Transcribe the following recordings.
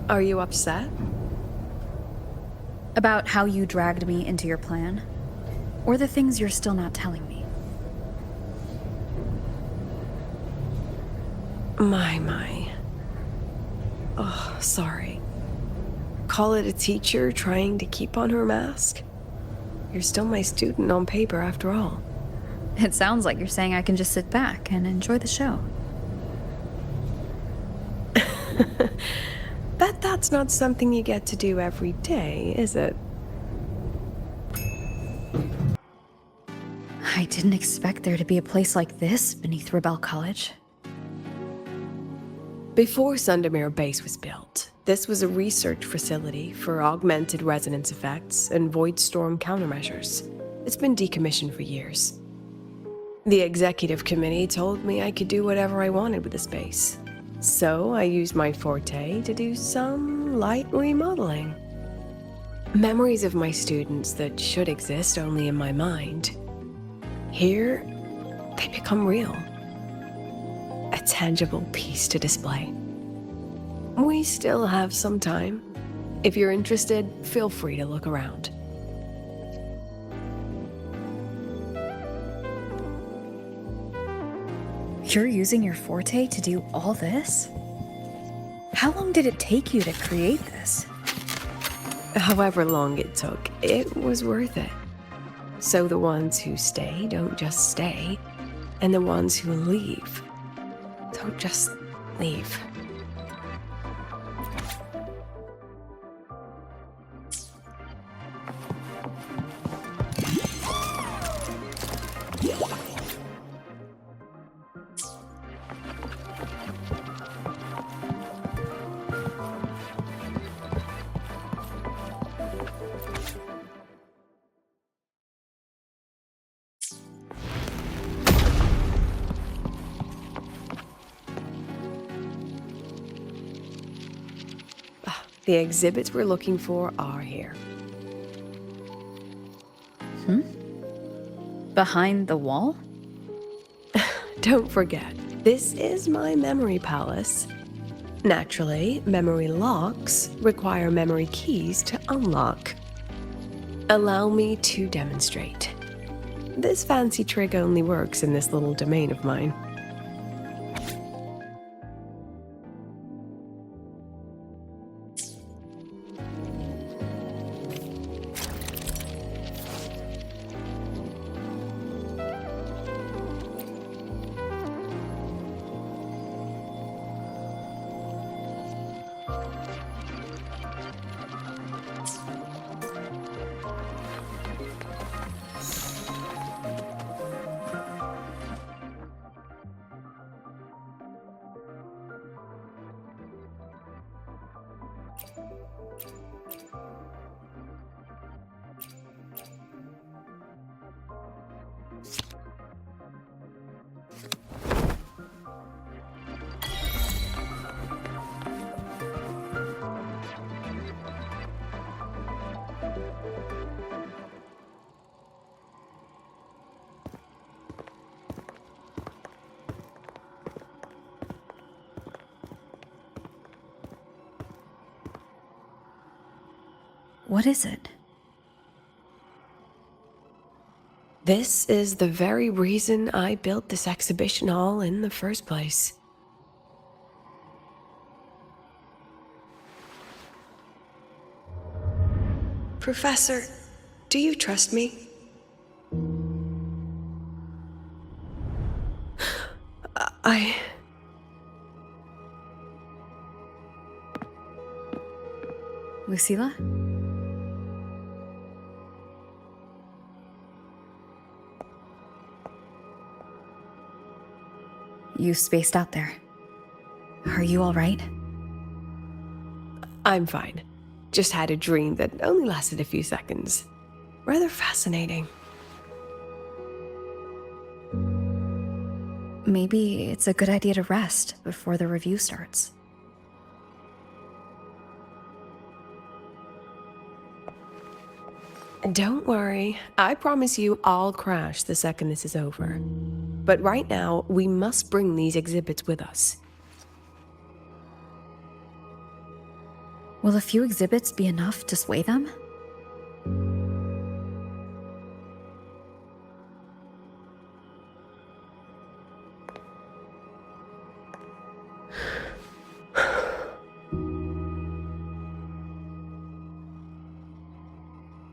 Are you upset? About how you dragged me into your plan? Or the things you're still not telling me? My. Oh, sorry. Call it a teacher trying to keep on her mask? You're still my student on paper after all. It sounds like you're saying I can just sit back and enjoy the show. Bet that's not something you get to do every day, is it? I didn't expect there to be a place like this beneath Rebel College. Before Sundermere Base was built, this was a research facility for augmented resonance effects and void storm countermeasures. It's been decommissioned for years. The executive committee told me I could do whatever I wanted with the space. So I used my forte to do some light remodeling. Memories of my students that should exist only in my mind. Here, they become real. A tangible piece to display. We still have some time. If you're interested, feel free to look around. You're using your forte to do all this? How long did it take you to create this? However long it took, it was worth it. So the ones who stay don't just stay, and the ones who leave don't just leave. The exhibits we're looking for are here. Behind the wall? Don't forget, this is my memory palace. Naturally, memory locks require memory keys to unlock. Allow me to demonstrate. This fancy trick only works in this little domain of mine. What is it? This is the very reason I built this exhibition hall in the first place. Professor, do you trust me? Lucilla? You spaced out there. Are you all right? I'm fine. Just had a dream that only lasted a few seconds. Rather fascinating. Maybe it's a good idea to rest before the review starts. Don't worry. I promise you I'll crash the second this is over. But right now, we must bring these exhibits with us. Will a few exhibits be enough to sway them?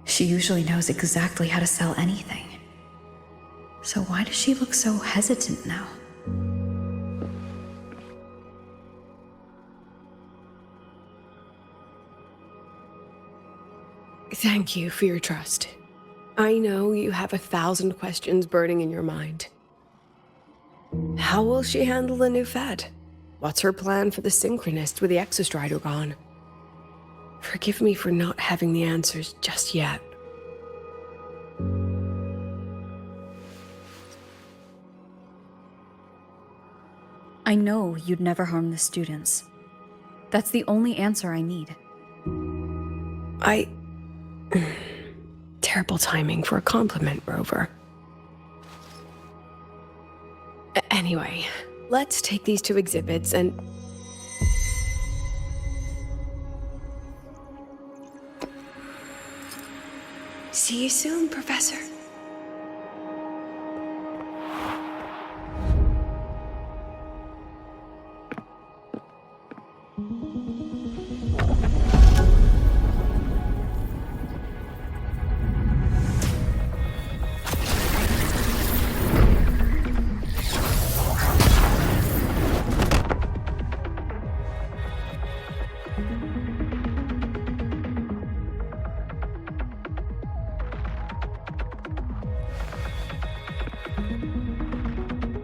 She usually knows exactly how to sell anything. So why does she look so hesitant now? Thank you for your trust. I know you have 1,000 questions burning in your mind. How will she handle the new fad? What's her plan for the synchronist with the exostrider gone? Forgive me for not having the answers just yet. I know you'd never harm the students. That's the only answer I need. Terrible timing for a compliment, Rover. Anyway, let's take these 2 exhibits and... See you soon, Professor.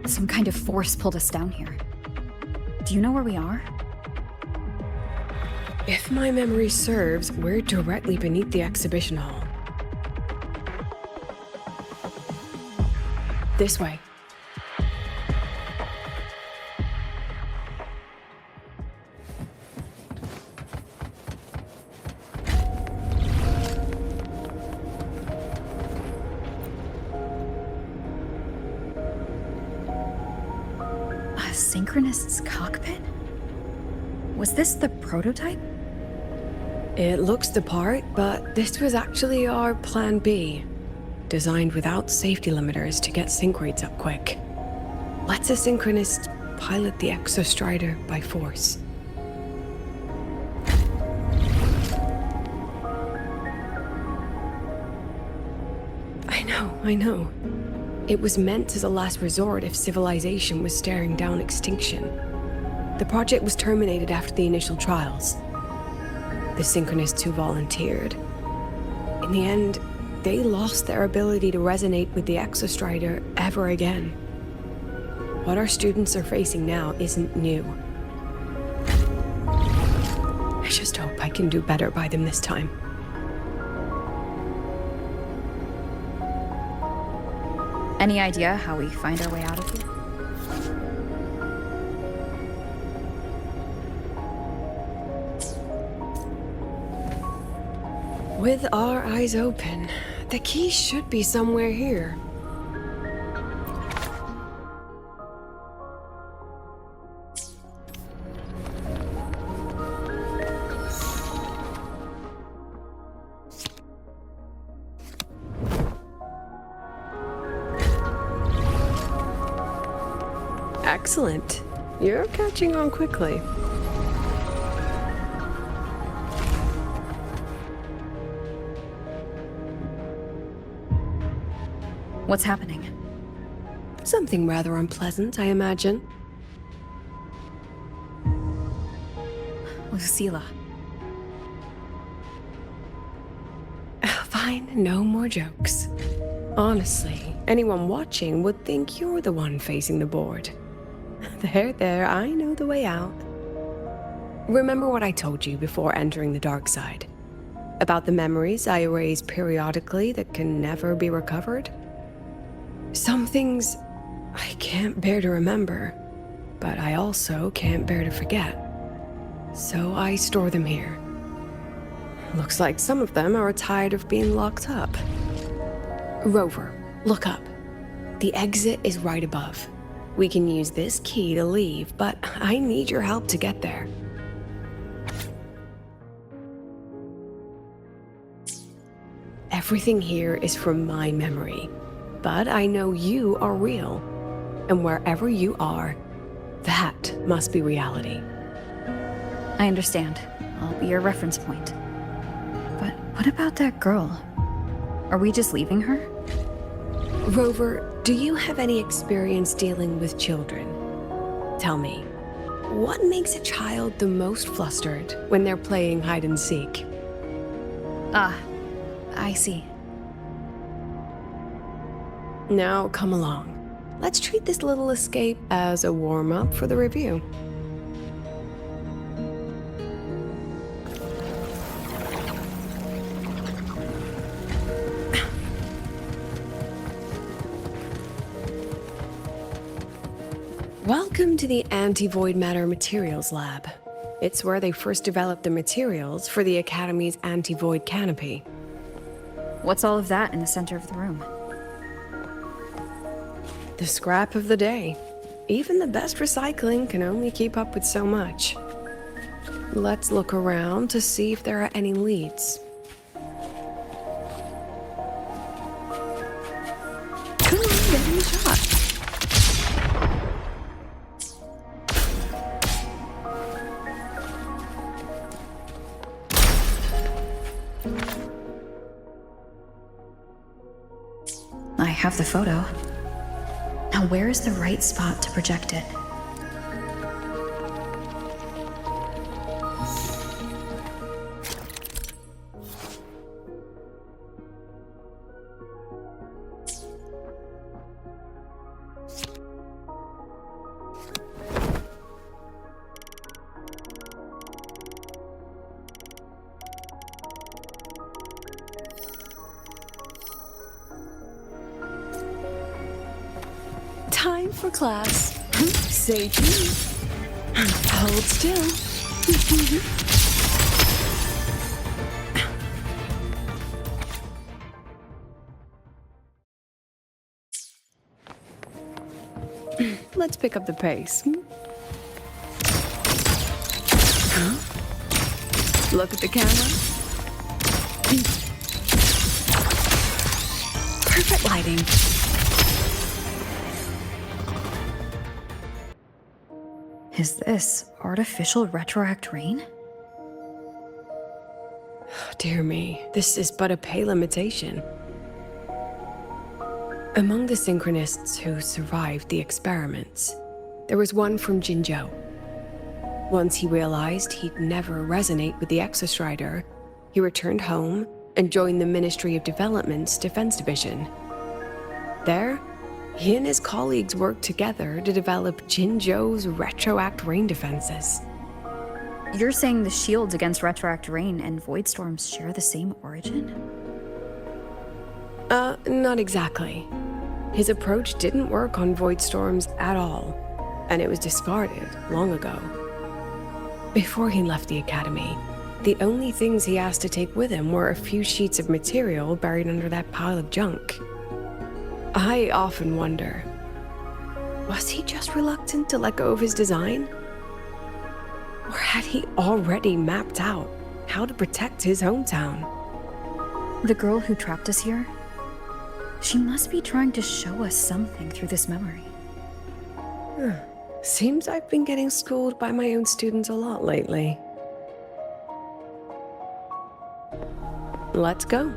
Some kind of force pulled us down here. Do you know where we are? If my memory serves, we're directly beneath the exhibition hall. This way. A synchronist's cockpit? Was this the prototype? It looks the part, but this was actually our plan B. Designed without safety limiters to get sync rates up quick. Let's a synchronist pilot the exostrider by force. I know. It was meant as a last resort if civilization was staring down extinction. The project was terminated after the initial trials. The synchronists who volunteered, in the end, they lost their ability to resonate with the exostrider ever again. What our students are facing now isn't new. I just hope I can do better by them this time. Any idea how we find our way out of here? With our eyes open, the key should be somewhere here. Excellent. You're catching on quickly. What's happening? Something rather unpleasant, I imagine. Lucilla. Fine, no more jokes. Honestly, anyone watching would think you're the one facing the board. There, I know the way out. Remember what I told you before entering the dark side? About the memories I erase periodically that can never be recovered? Some things I can't bear to remember, but I also can't bear to forget. So I store them here. Looks like some of them are tired of being locked up. Rover, look up. The exit is right above. We can use this key to leave, but I need your help to get there. Everything here is from my memory, but I know you are real, and wherever you are, that must be reality. I understand. I'll be your reference point. But what about that girl? Are we just leaving her? Rover, do you have any experience dealing with children? Tell me, what makes a child the most flustered when they're playing hide and seek? Ah, I see. Now come along. Let's treat this little escape as a warm-up for the review. Welcome to the Anti-Void Matter Materials Lab. It's where they first developed the materials for the Academy's anti-void canopy. What's all of that in the center of the room? The scrap of the day. Even the best recycling can only keep up with so much. Let's look around to see if there are any leads. Come on, get in the shot. I have the photo. Now where is the right spot to project it? Time for class. Say cheese. Hold still. Let's pick up the pace. Look at the camera. Perfect lighting. Is this artificial retroact rain? Dear me, this is but a pale imitation. Among the synchronists who survived the experiments, there was one from Jinzhou. Once he realized he'd never resonate with the Exostrider, he returned home and joined the Ministry of Development's Defense Division. There, he and his colleagues worked together to develop Jinzhou's retroact rain defenses. You're saying the shields against retroact rain and void storms share the same origin? Not exactly. His approach didn't work on void storms at all, and it was discarded long ago. Before he left the academy, the only things he asked to take with him were a few sheets of material buried under that pile of junk. I often wonder, was he just reluctant to let go of his design? Or had he already mapped out how to protect his hometown? The girl who trapped us here? She must be trying to show us something through this memory. Seems I've been getting schooled by my own students a lot lately. Let's go.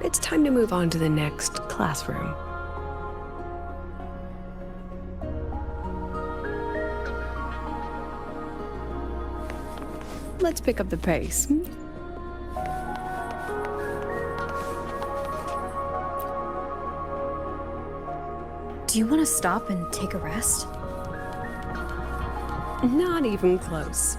It's time to move on to the next classroom. Let's pick up the pace. Do you want to stop and take a rest? Not even close.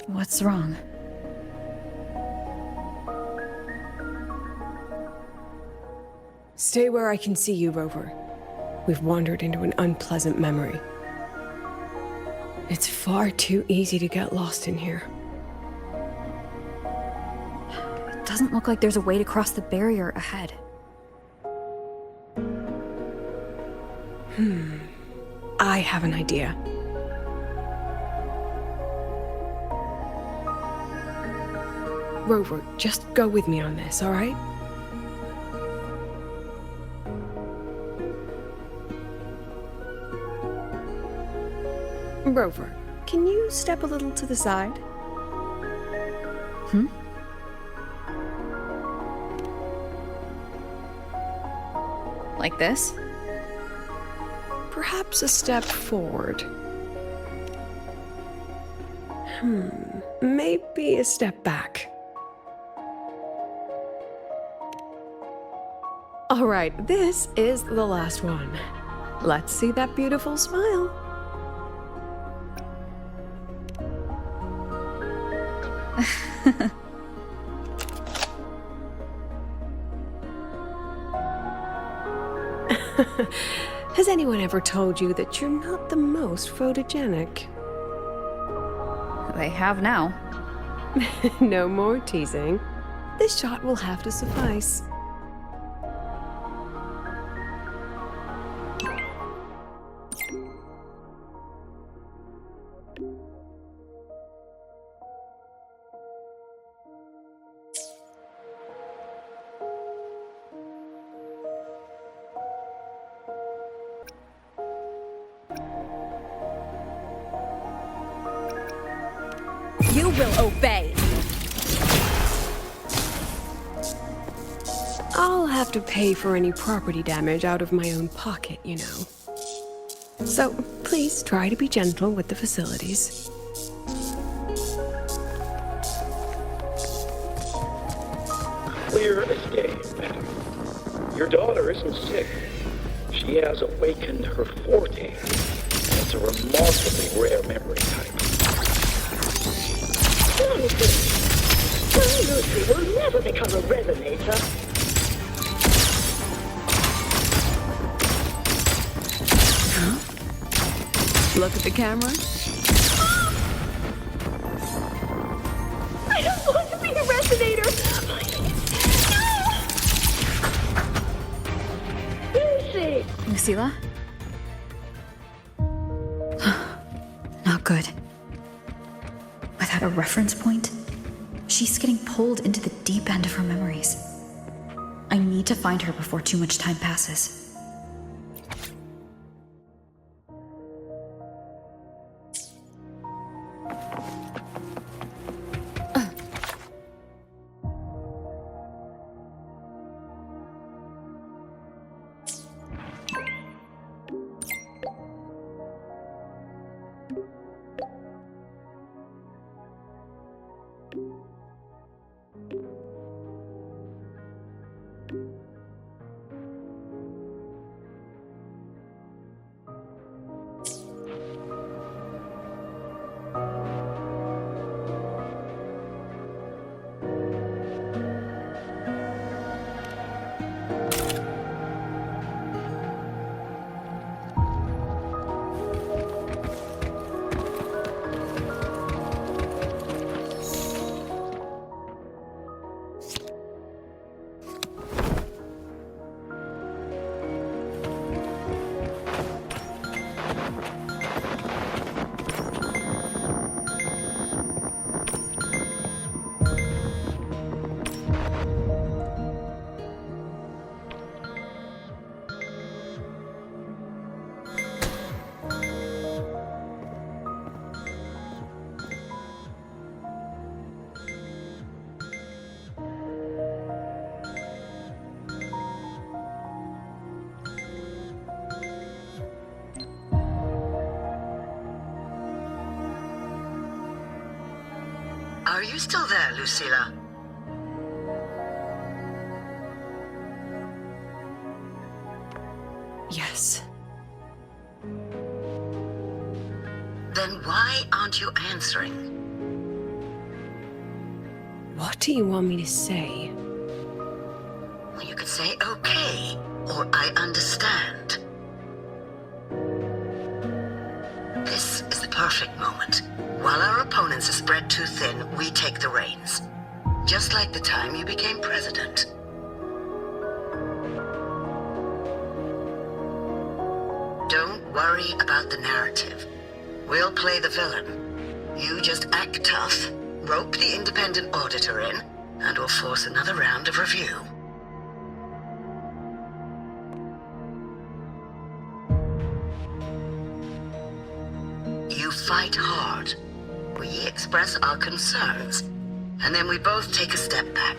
What's wrong? Stay where I can see you, Rover. We've wandered into an unpleasant memory. It's far too easy to get lost in here. It doesn't look like there's a way to cross the barrier ahead. I have an idea. Rover, just go with me on this, all right? Rover, can you step a little to the side? Like this? Perhaps a step forward. Maybe a step back. All right, this is the last one. Let's see that beautiful smile. Has anyone ever told you that you're not the most photogenic? They have now. No more teasing. This shot will have to suffice. You will obey! I'll have to pay for any property damage out of my own pocket, you know. So, please try to be gentle with the facilities. Clear as day, madam. Your daughter isn't sick. She has awakened her forte. It's a remarkably rare memory type. Jonathan, my Lucy will never become a resonator. Look at the camera. I don't want to be a resonator. No! Lucy! Lucilla? Not good. Without a reference point, she's getting pulled into the deep end of her memories. I need to find her before too much time passes. Are you still there, Lucilla? Yes. Then why aren't you answering? What do you want me to say? Well, you could say okay, or I understand. This is the perfect moment. While our opponents are spread too thin, we take the reins. Just like the time you became president. Don't worry about the narrative. We'll play the villain. You just act tough, rope the independent auditor in, and we'll force another round of review. You fight hard. We express our concerns, and then we both take a step back.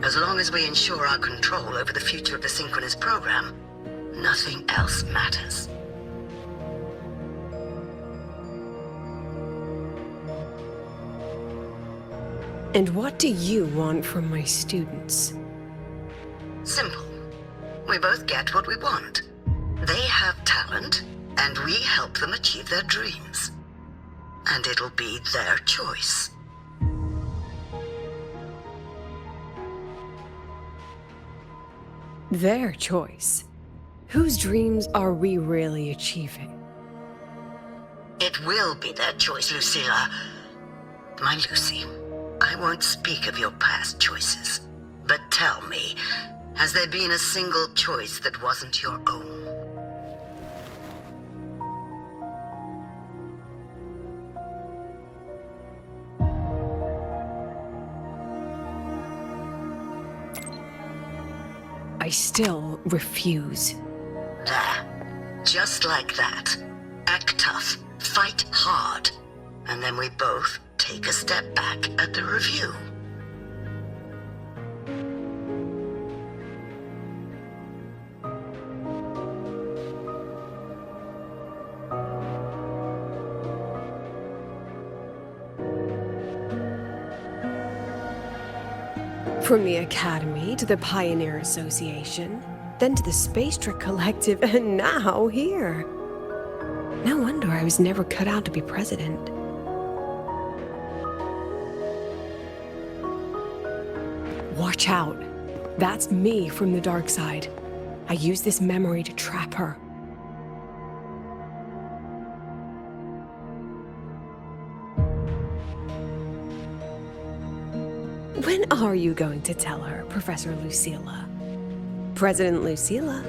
As long as we ensure our control over the future of the synchronous program, nothing else matters. And what do you want from my students? Simple. We both get what we want. They have talent, and we help them achieve their dreams. And it'll be their choice. Their choice. Whose dreams are we really achieving? It will be their choice, Lucilla. My Lucy, I won't speak of your past choices. But tell me, has there been a single choice that wasn't your own? I still refuse. There. Just like that. Act tough. Fight hard. And then we both take a step back at the review. From the Academy to the Pioneer Association, then to the Space Trick Collective, and now here. No wonder I was never cut out to be president. Watch out. That's me from the dark side. I use this memory to trap her. When are you going to tell her, Professor Lucilla? President Lucilla?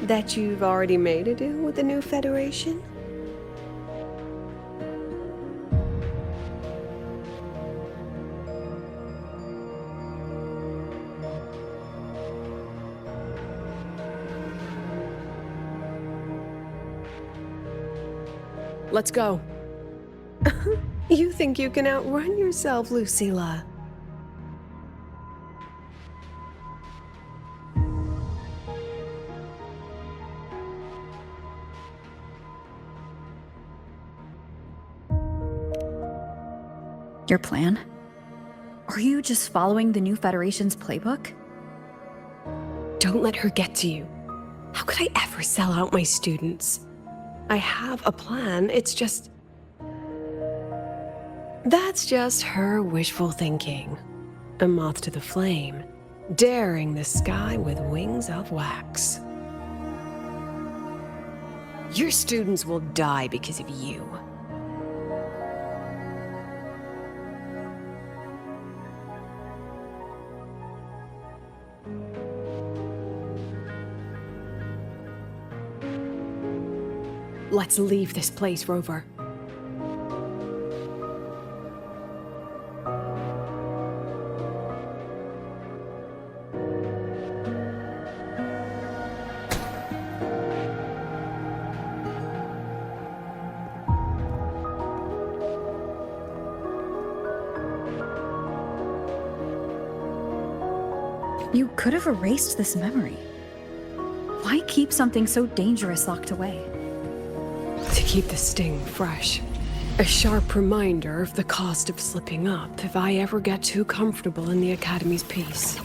That you've already made a deal with the new Federation? Let's go. You think you can outrun yourself, Lucilla? Your plan? Are you just following the new Federation's playbook? Don't let her get to you. How could I ever sell out my students? I have a plan, it's just... That's just her wishful thinking. A moth to the flame, daring the sky with wings of wax. Your students will die because of you. Let's leave this place, Rover. You could have erased this memory. Why keep something so dangerous locked away? To keep the sting fresh. A sharp reminder of the cost of slipping up if I ever get too comfortable in the Academy's peace.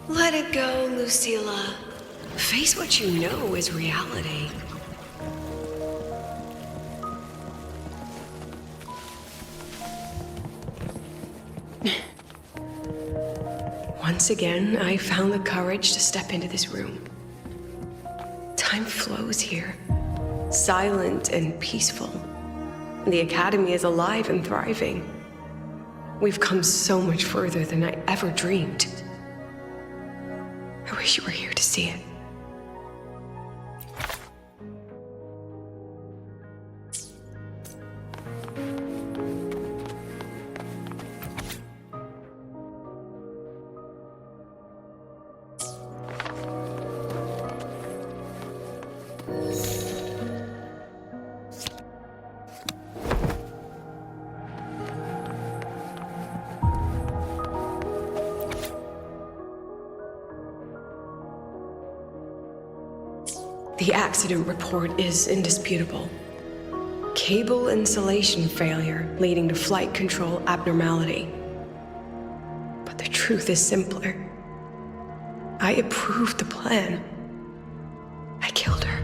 Let it go, Lucilla. Face what you know is reality. Once again, I found the courage to step into this room. Time flows here, silent and peaceful. The Academy is alive and thriving. We've come so much further than I ever dreamed. I wish you were here to see it. The accident report is indisputable. Cable insulation failure leading to flight control abnormality. But the truth is simpler. I approved the plan. I killed her.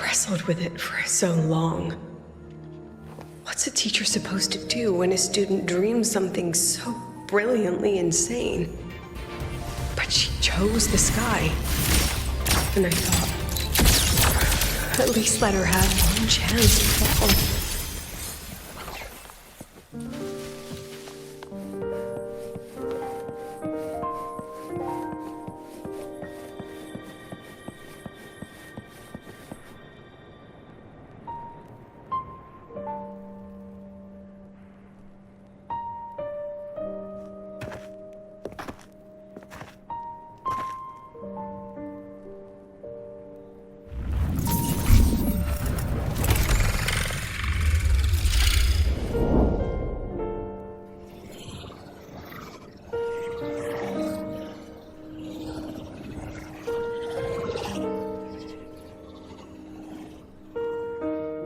Wrestled with it for so long. What's a teacher supposed to do when a student dreams something so brilliantly insane? But she chose the sky. And I thought, at least let her have one chance to fall.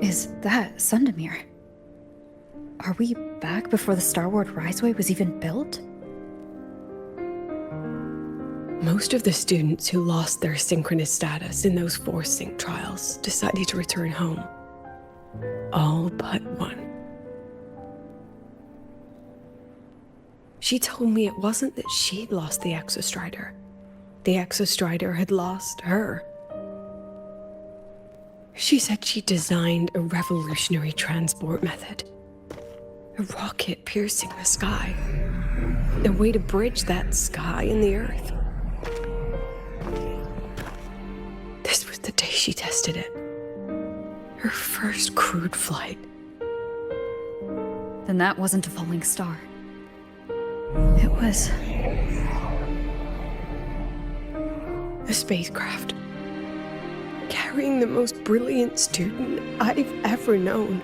Is that Sundamir? Are we back before the Starward Riseway was even built? Most of the students who lost their synchronous status in those force sync trials decided to return home. All but one. She told me it wasn't that she'd lost the Exostrider. The Exostrider had lost her. She said she designed a revolutionary transport method. A rocket piercing the sky. A way to bridge that sky and the Earth. This was the day she tested it. Her first crewed flight. Then that wasn't a falling star. It was... a spacecraft. Carrying the most brilliant student I've ever known.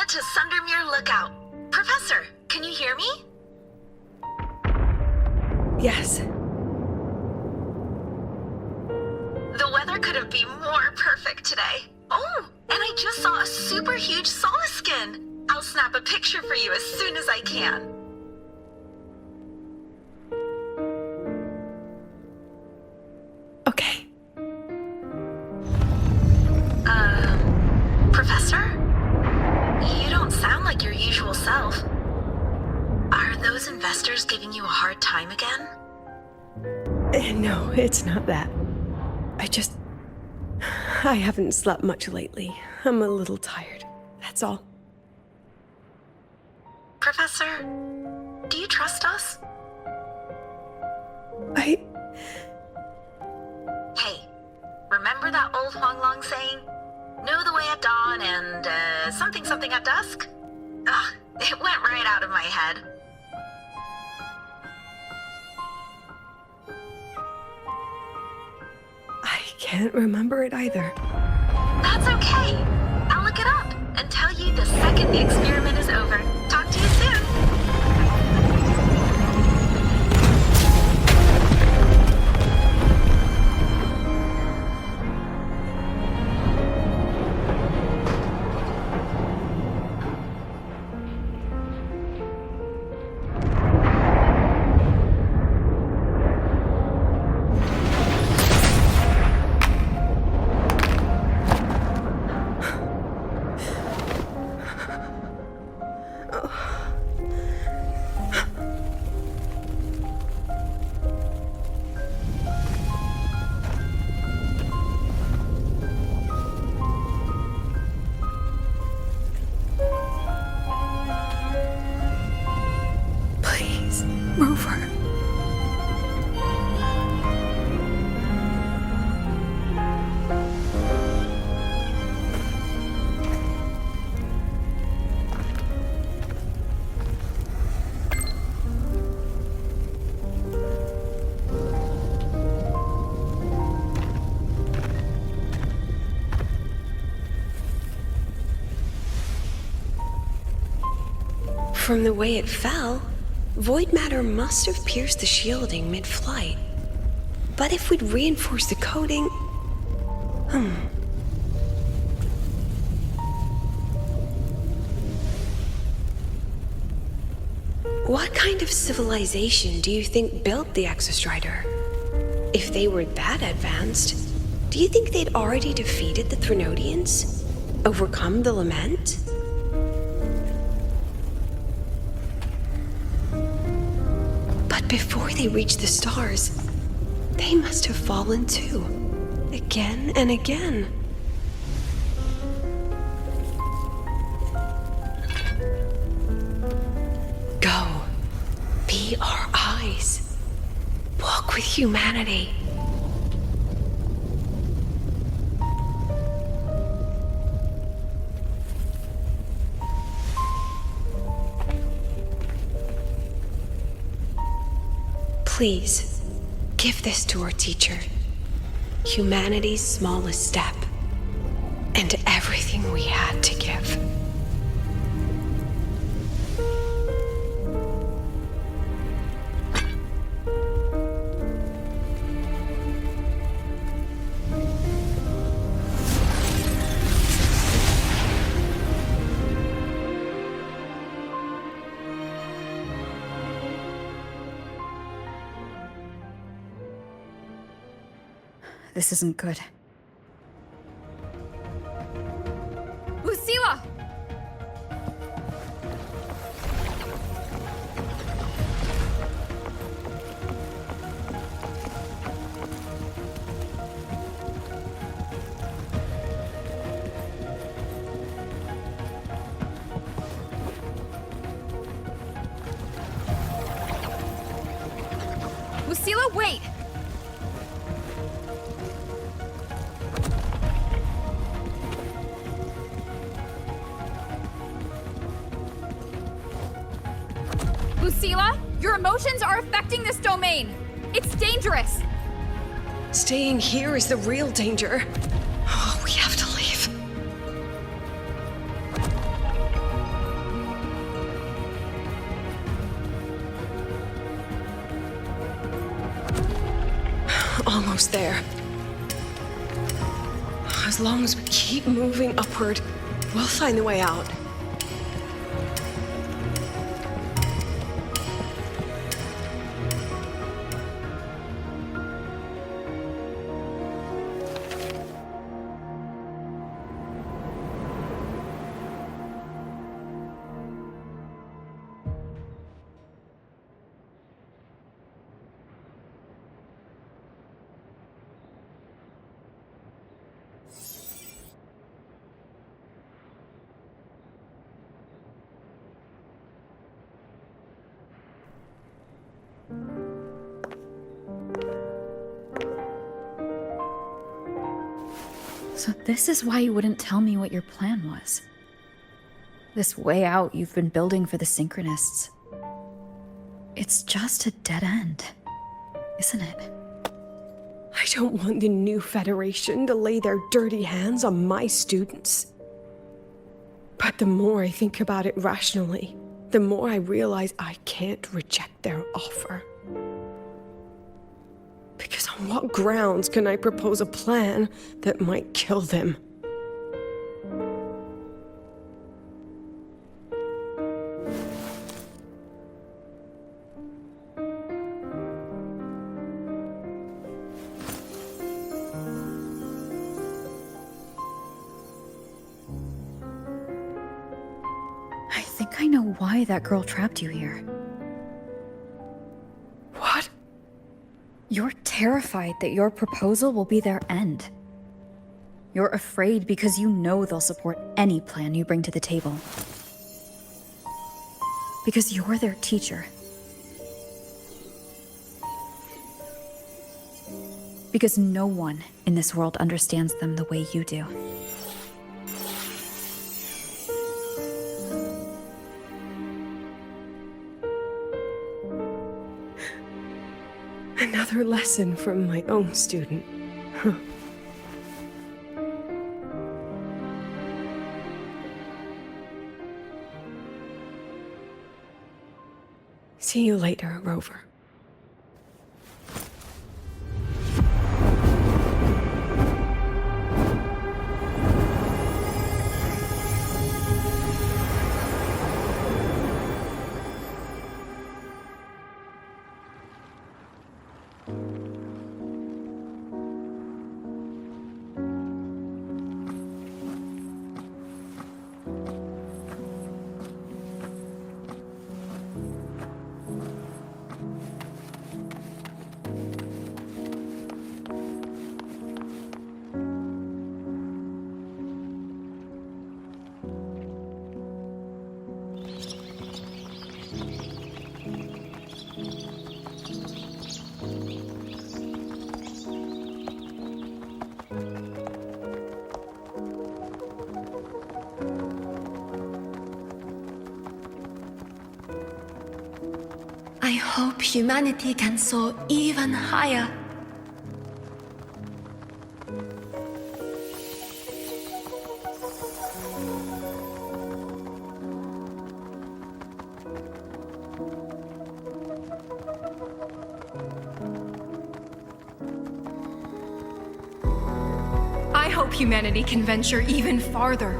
To Sundamir Lookout. Professor, can you hear me? Yes. The weather couldn't be more perfect today. Oh, and I just saw a super huge solaskin. I'll snap a picture for you as soon as I can. like your usual self. Are those investors giving you a hard time again? No, it's not that. I haven't slept much lately. I'm a little tired. That's all. Professor, do you trust us? I... Hey, remember that old Huanglong saying? Know the way at dawn and, something something at dusk? Ugh, it went right out of my head. I can't remember it either. That's okay. I'll look it up and tell you the second the experiment is over. Talk to you soon. Please, move her. From the way it fell, void matter must have pierced the shielding mid-flight. But if we'd reinforced the coating... What kind of civilization do you think built the Exostrider? If they were that advanced, do you think they'd already defeated the Threnodians? Overcome the Lament? But before they reached the stars, they must have fallen too. Again and again. Go. Be our eyes. Walk with humanity. Please, give this to our teacher. Humanity's smallest step. And everything we had to give. This isn't good. Lucilla! Lucilla, wait! Lucilla, your emotions are affecting this domain. It's dangerous. Staying here is the real danger. Oh, we have to leave. Almost there. As long as we keep moving upward, we'll find the way out. So this is why you wouldn't tell me what your plan was. This way out you've been building for the Synchronists. It's just a dead end, isn't it? I don't want the new Federation to lay their dirty hands on my students. But the more I think about it rationally, the more I realize I can't reject their offer. Because on what grounds can I propose a plan that might kill them? I think I know why that girl trapped you here. What? You're terrified that your proposal will be their end. You're afraid because you know they'll support any plan you bring to the table. Because you're their teacher. Because no one in this world understands them the way you do. Another lesson from my own student. Huh. See you later, Rover. I hope humanity can soar even higher. I hope humanity can venture even farther.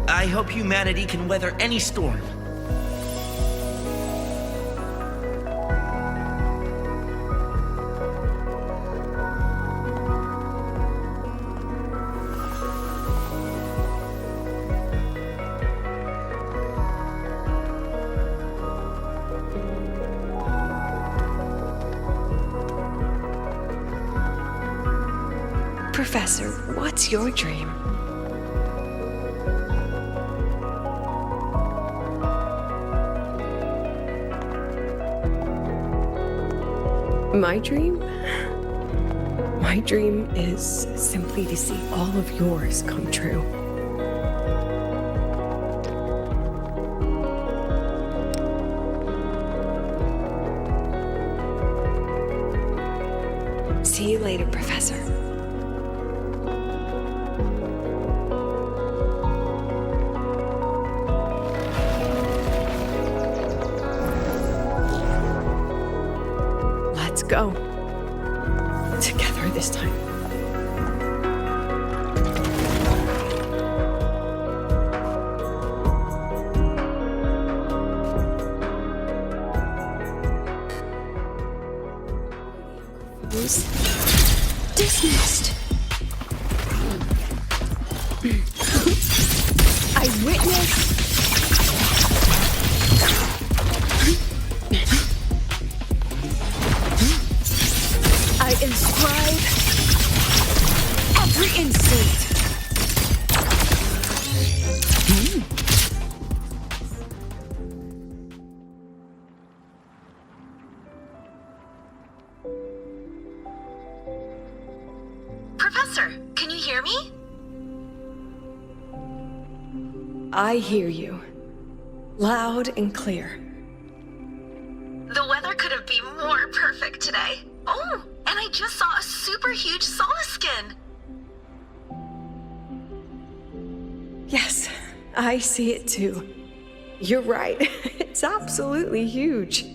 I hope humanity can weather any storm. Professor, what's your dream? My dream? My dream is simply to see all of yours come true. See you later, Professor. Let's go. Together this time. Dismissed. I witnessed. I hear you. Loud and clear. The weather couldn't be more perfect today. Oh, and I just saw a super huge solaskin. Yes, I see it too. You're right. It's absolutely huge.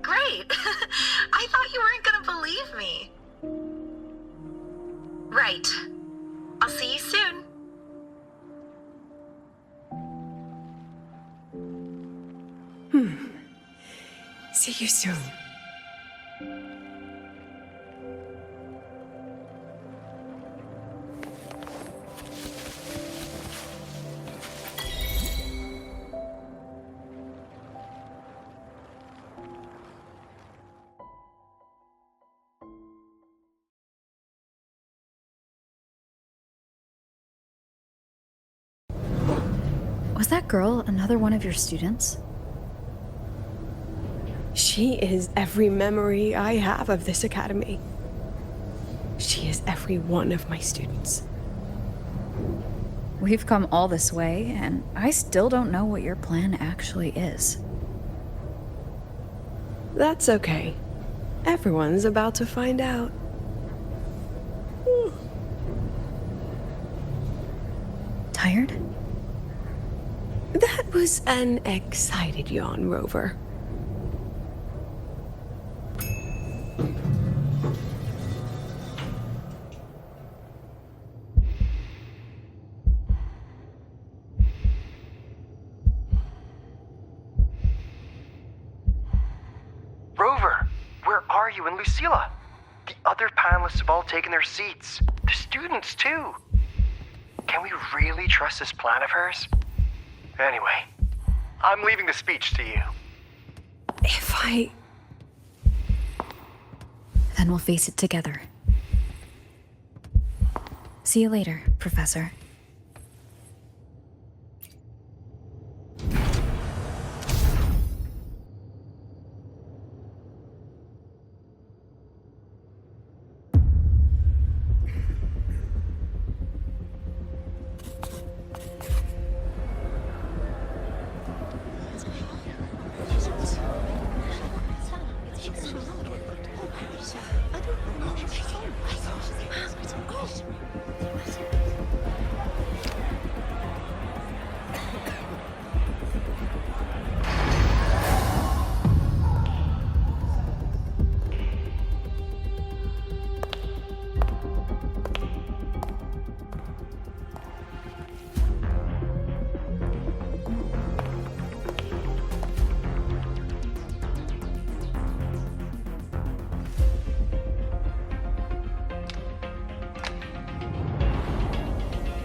Great. I thought you weren't gonna believe me. Right. I'll see you soon. See you soon. Was that girl another one of your students? She is every memory I have of this academy. She is every one of my students. We've come all this way, and I still don't know what your plan actually is. That's okay. Everyone's about to find out. Tired? That was an excited yawn, Rover. Rover, where are you and Lucilla? The other panelists have all taken their seats. The students, too. Can we really trust this plan of hers? Anyway, I'm leaving the speech to you. Then we'll face it together. See you later, Professor.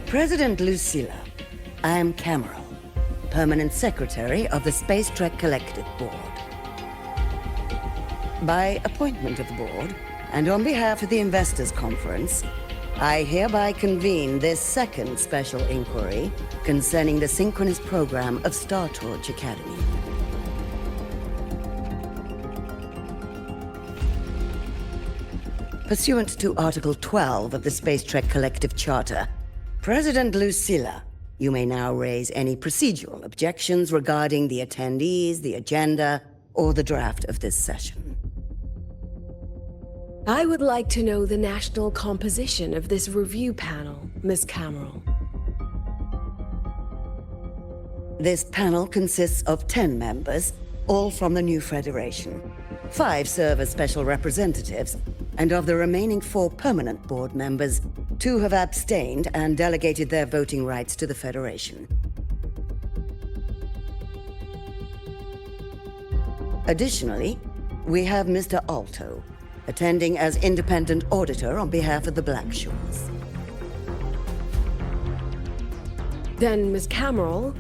President Lucilla, I am Cameron, Permanent Secretary of the Space Trek Collective Board. By appointment of the board, and on behalf of the Investors Conference, I hereby convene this second special inquiry concerning the synchronous program of Star Torch Academy. Pursuant to Article 12 of the Space Trek Collective Charter, President Lucilla, you may now raise any procedural objections regarding the attendees, the agenda, or the draft of this session. I would like to know the national composition of this review panel, Ms. Cameron. This panel consists of 10 members, all from the new Federation. 5 serve as special representatives, and of the remaining 4 permanent board members, 2 have abstained and delegated their voting rights to the Federation. Additionally, we have Mr. Alto, attending as independent auditor on behalf of the Blackshores. Then, Ms. Cameron,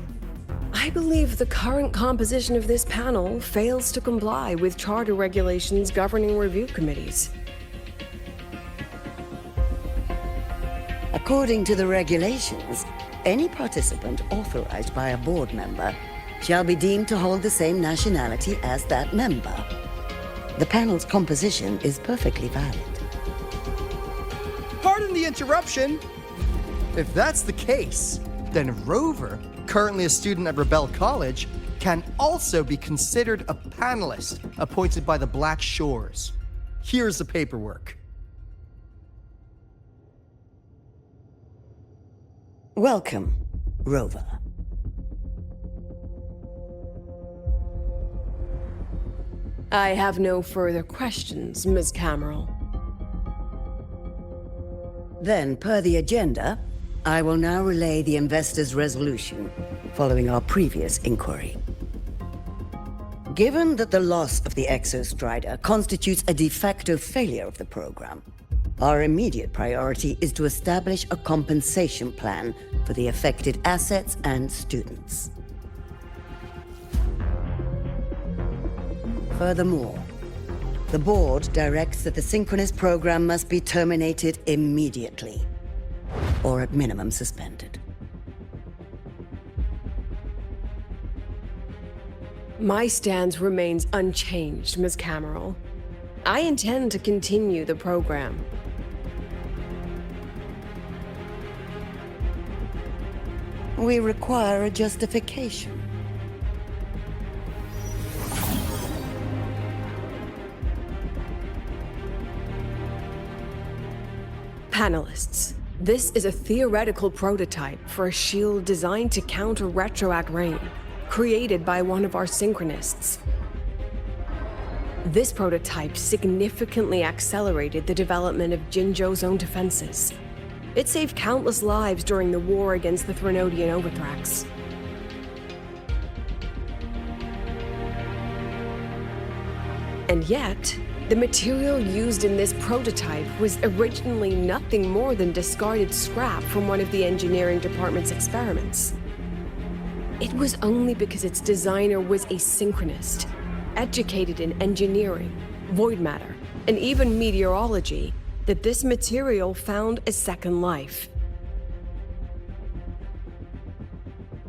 I believe the current composition of this panel fails to comply with charter regulations governing review committees. According to the regulations, any participant authorized by a board member shall be deemed to hold the same nationality as that member. The panel's composition is perfectly valid. Pardon the interruption. If that's the case, then Rover, currently a student at Rebel College, can also be considered a panelist appointed by the Black Shores. Here's the paperwork. Welcome, Rover. I have no further questions, Ms. Cameron. Then, per the agenda, I will now relay the investor's resolution following our previous inquiry. Given that the loss of the Exostrider constitutes a de facto failure of the program, our immediate priority is to establish a compensation plan for the affected assets and students. Furthermore, the board directs that the synchronous program must be terminated immediately, or at minimum suspended. My stance remains unchanged, Ms. Cameron. I intend to continue the program. We require a justification. Panelists, this is a theoretical prototype for a shield designed to counter retroact rain, created by one of our synchronists. This prototype significantly accelerated the development of Jinzhou's own defenses. It saved countless lives during the war against the Threnodian Overthrax. And yet, the material used in this prototype was originally nothing more than discarded scrap from one of the engineering department's experiments. It was only because its designer was a synchronist, educated in engineering, void matter, and even meteorology, that this material found a second life.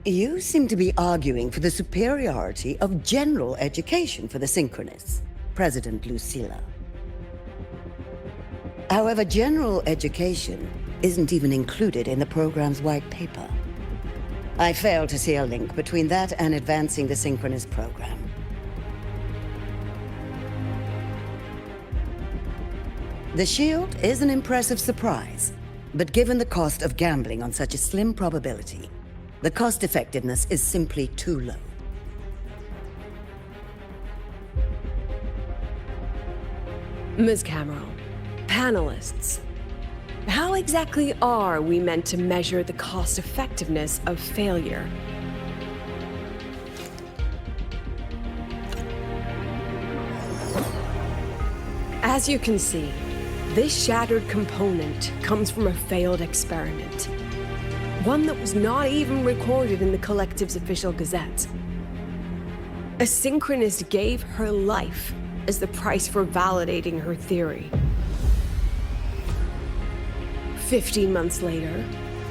You seem to be arguing for the superiority of general education for the synchronists, President Lucilla. However, general education isn't even included in the program's white paper. I fail to see a link between that and advancing the synchronous program. The shield is an impressive surprise, but given the cost of gambling on such a slim probability, the cost-effectiveness is simply too low. Ms. Cameron, panelists, how exactly are we meant to measure the cost-effectiveness of failure? As you can see, this shattered component comes from a failed experiment. One that was not even recorded in the Collective's official gazette. A synchronist gave her life as the price for validating her theory. 15 months later,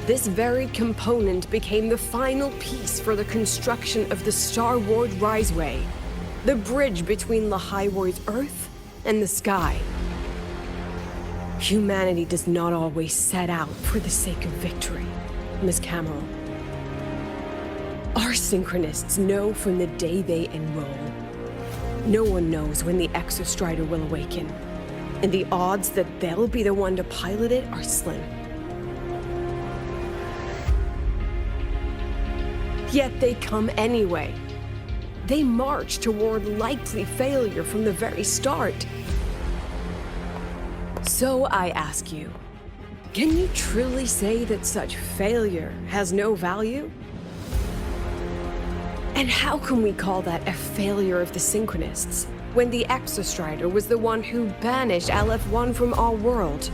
this very component became the final piece for the construction of the Star Wars Riseway, the bridge between Lahaiwar's Earth and the sky. Humanity does not always set out for the sake of victory, Ms. Cameron. Our synchronists know from the day they enroll. No one knows when the Exostrider will awaken, and the odds that they'll be the one to pilot it are slim. Yet they come anyway. They march toward likely failure from the very start. So I ask you, can you truly say that such failure has no value? And how can we call that a failure of the synchronists, when the Exostrider was the one who banished LF1 from our world?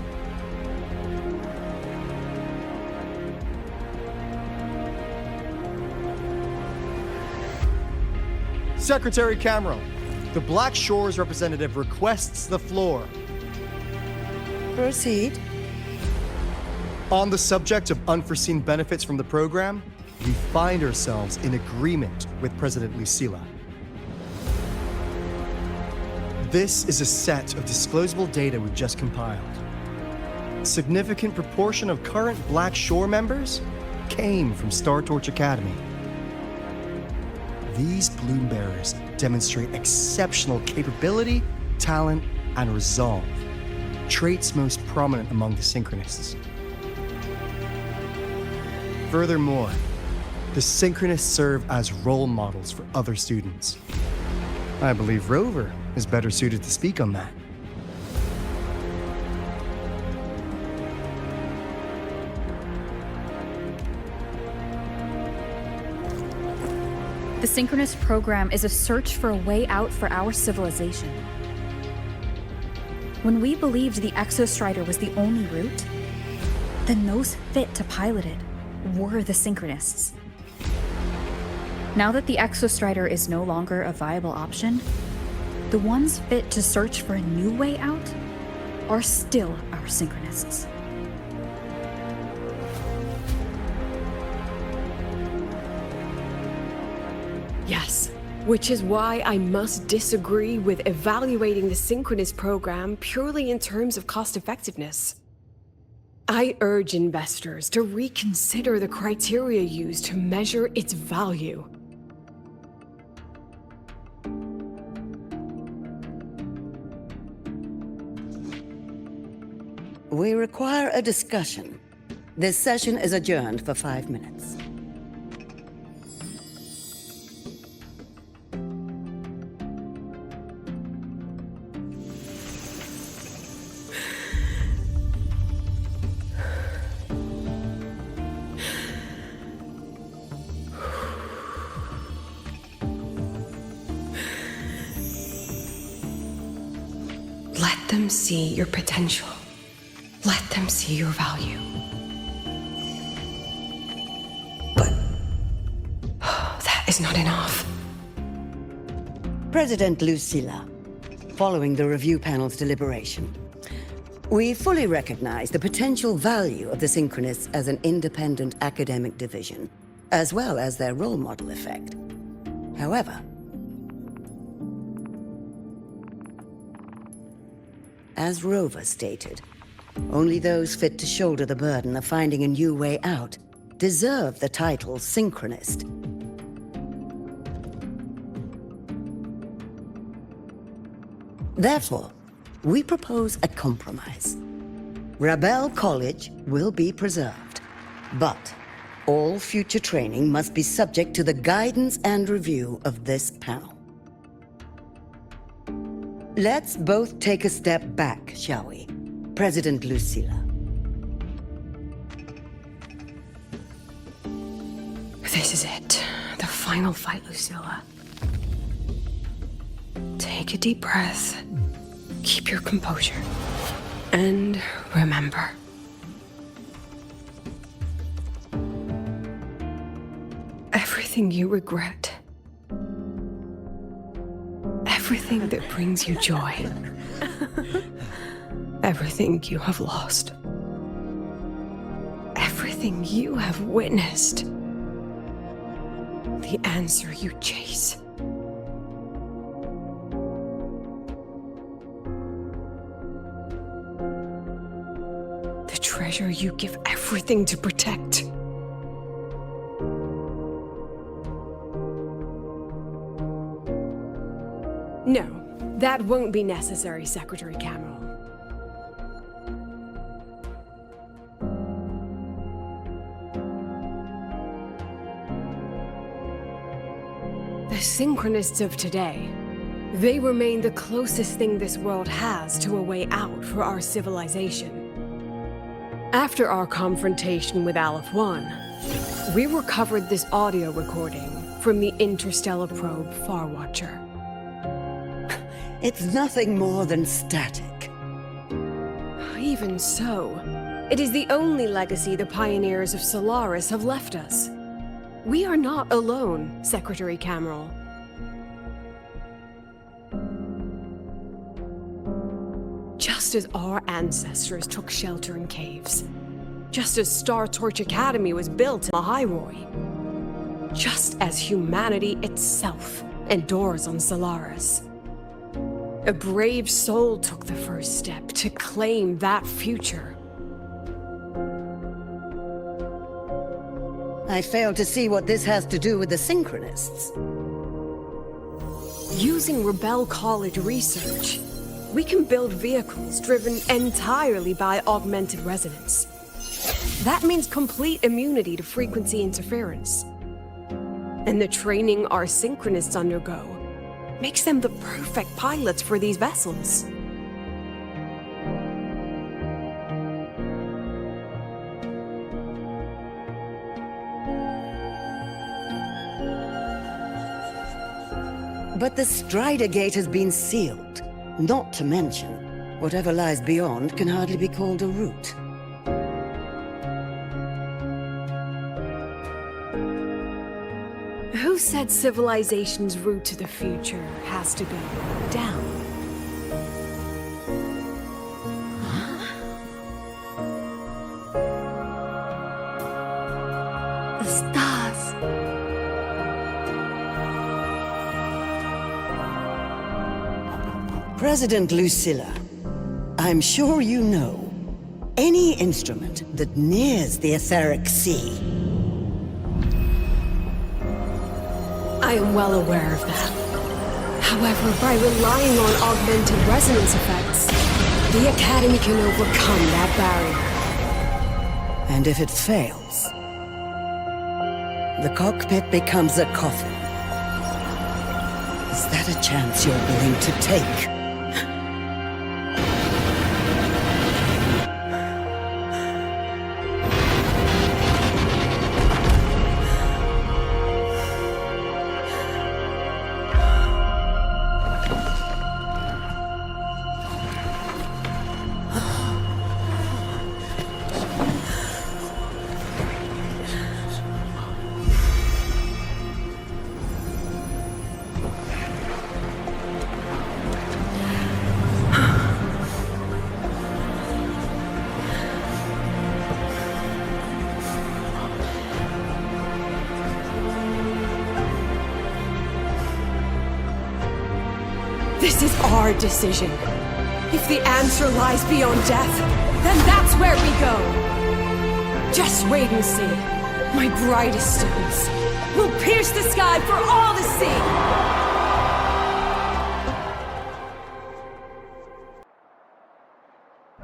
Secretary Cameron, the Black Shores representative requests the floor. Proceed. On the subject of unforeseen benefits from the program, we find ourselves in agreement with President Lucilla. This is a set of disclosable data we've just compiled. A significant proportion of current Black Shore members came from Star Torch Academy. These Bloom Bearers demonstrate exceptional capability, talent, and resolve, traits most prominent among the Synchronists. Furthermore, the Synchronists serve as role models for other students. I believe Rover is better suited to speak on that. The Synchronous program is a search for a way out for our civilization. When we believed the Exostrider was the only route, then those fit to pilot it were the Synchronists. Now that the Exostrider is no longer a viable option, the ones fit to search for a new way out are still our Synchronists. Yes, which is why I must disagree with evaluating the Synchronous program purely in terms of cost effectiveness. I urge investors to reconsider the criteria used to measure its value. We require a discussion. This session is adjourned for 5 minutes. Let them see your potential. Let them see your value. But that is not enough. President Lucilla, following the review panel's deliberation, we fully recognize the potential value of the Synchronists as an independent academic division, as well as their role model effect. However, as Rover stated, only those fit to shoulder the burden of finding a new way out deserve the title Synchronist. Therefore, we propose a compromise. Rebel College will be preserved, but all future training must be subject to the guidance and review of this panel. Let's both take a step back, shall we? President Lucilla. This is it. The final fight, Lucilla. Take a deep breath. Keep your composure. And remember. Everything you regret. Everything that brings you joy. Everything you have lost. Everything you have witnessed. The answer you chase. The treasure you give everything to protect. No, that won't be necessary, Secretary Cameron. The Synchronists of today, they remain the closest thing this world has to a way out for our civilization. After our confrontation with Aleph 1, we recovered this audio recording from the interstellar probe Farwatcher. It's nothing more than static. Even so, it is the only legacy the pioneers of Solaris have left us. We are not alone, Secretary Cameron. Just as our ancestors took shelter in caves, just as Star Torch Academy was built in the Highroy, just as humanity itself endures on Solaris, a brave soul took the first step to claim that future. I fail to see what this has to do with the Synchronists. Using Rebel College research, we can build vehicles driven entirely by augmented resonance. That means complete immunity to frequency interference. And the training our Synchronists undergo makes them the perfect pilots for these vessels. But the Strider Gate has been sealed. Not to mention, whatever lies beyond can hardly be called a route. Who said civilization's route to the future has to go down? The stars. President Lucilla, I'm sure you know, any instrument that nears the etheric sea. I am well aware of that. However, by relying on augmented resonance effects, the Academy can overcome that barrier. And if it fails, the cockpit becomes a coffin. Is that a chance you're willing to take? This is our decision. If the answer lies beyond death, then that's where we go. Just wait and see. My brightest students will pierce the sky for all to see.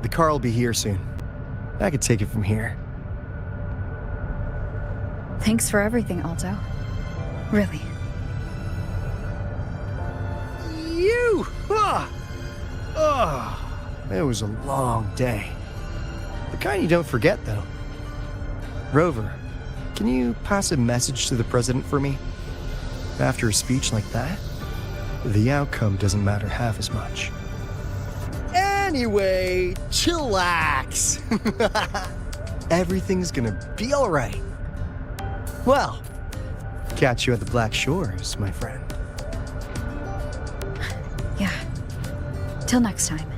The car will be here soon. I could take it from here. Thanks for everything, Alto. Really. You! It was a long day. The kind you don't forget, though. Rover, can you pass a message to the president for me? After a speech like that, the outcome doesn't matter half as much. Anyway, chillax. Everything's gonna be all right. Well, catch you at the Black Shores, my friend. Yeah. Till next time.